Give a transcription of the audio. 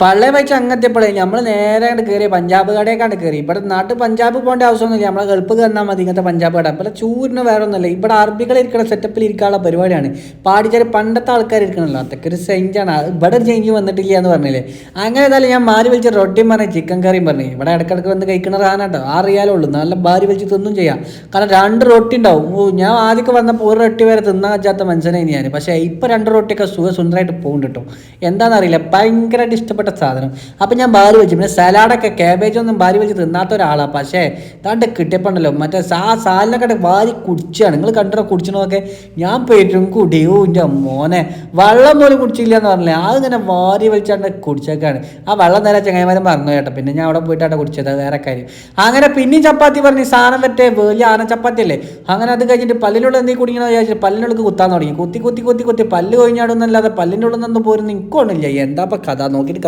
പള്ളയെ വെച്ച് അങ്ങെത്തിയപ്പോഴേ നമ്മൾ നേരെ കണ്ട് കയറി പഞ്ചാബ് കടയൊക്കെയാണ് കയറി. ഇവിടെ നാട്ടിൽ പഞ്ചാബ് പോകേണ്ട ആവശ്യമൊന്നുമില്ല, നമ്മളെ ഗൾഫ് കയറാൻ മതി ഇങ്ങനത്തെ പഞ്ചാബ് കട. ഇവിടെ ചൂരിന് വേറെ ഒന്നുമില്ല, ഇവിടെ അറബികൾ ഇരിക്കുന്ന സെറ്റപ്പിൽ ഇരിക്കാനുള്ള പരിപാടിയാണ്. പാടിച്ചാൽ പണ്ടത്തെ ആൾക്കാർ ഇരിക്കണമല്ലോ, അതൊക്കെ ഒരു ചേഞ്ചാണ്. ഇവിടെ ഒരു ചേഞ്ച് വന്നിട്ടില്ല എന്ന് പറഞ്ഞില്ലേ. അങ്ങനെ ഏതായാലും ഞാൻ മാറി വലിച്ച റൊട്ടിയും പറഞ്ഞ് ചിക്കൻ കറിയും പറഞ്ഞു. ഇവിടെ ഇടയ്ക്കിടയ്ക്ക് വന്ന് കഴിക്കണ സാധനം ആ റിയാലുള്ളൂ, നല്ല ഭാരി വലിച്ച് തിന്നും ചെയ്യാം. കാരണം 2 റൊട്ടി ഉണ്ടാവും. ഞാൻ ആദ്യമൊക്കെ വന്നപ്പോൾ ഒരു റൊട്ടി വരെ തിന്നാൻ പറ്റാത്ത മനുഷ്യനായി ഞാൻ. പക്ഷേ ഇപ്പോൾ 2 റൊട്ടിയൊക്കെ സുന്ദരമായിട്ട് പോകുന്നുണ്ട് കേട്ടോ. എന്താണെന്നറിയില്ല, ഭയങ്കരമായിട്ട് ഇഷ്ടപ്പെട്ട സാധനം. അപ്പം ഞാൻ ബാരി വെച്ചു. പിന്നെ സലാഡൊക്കെ ക്യാബേജൊന്നും ബാരി വെച്ച് തിന്നാത്ത ഒരാളാണ്. പക്ഷേ ഇതാണ്ട് കിട്ടിയപ്പോണ്ടല്ലോ മറ്റേ സാലിനൊക്കെ വാരി കുടിച്ചാണ്. നിങ്ങൾ കണ്ടോ കുടിച്ചണതൊക്കെ? ഞാൻ പേറ്റും കുടിയോ എൻ്റെ മോനെ, വെള്ളം പോലും കുടിച്ചില്ല എന്ന് പറഞ്ഞില്ലേ, അതിങ്ങനെ വാരി വലിച്ചാണ്ട് കുടിച്ചേക്കാണ്. ആ വെള്ളം നേരെ ചങ്ങായിമാരും പറഞ്ഞു കേട്ടോ. പിന്നെ ഞാൻ അവിടെ പോയിട്ടാണ് കുടിച്ചത്, വേറെ കാര്യം. അങ്ങനെ പിന്നെയും ചപ്പാത്തി പറഞ്ഞ് സാധനം പറ്റേ വലിയ ആന ചപ്പാത്തി അല്ലേ. അങ്ങനെ അത് കഴിഞ്ഞിട്ട് പല്ലിനുള്ള എന്തെങ്കിലും കുടിക്കണമെന്ന് വിചാരിച്ചിട്ട് പല്ലിനുള്ളിൽ കുത്താൻ തുടങ്ങി. കുത്തി പല്ല് കൊഴിഞ്ഞാടുന്നല്ലാതെ പല്ലിൻ്റെ ഉള്ളിൽ നിന്ന് പോരുന്ന എനിക്കൊന്നില്ല. എന്താ ഇപ്പം കഥ നോക്കിയിട്ട്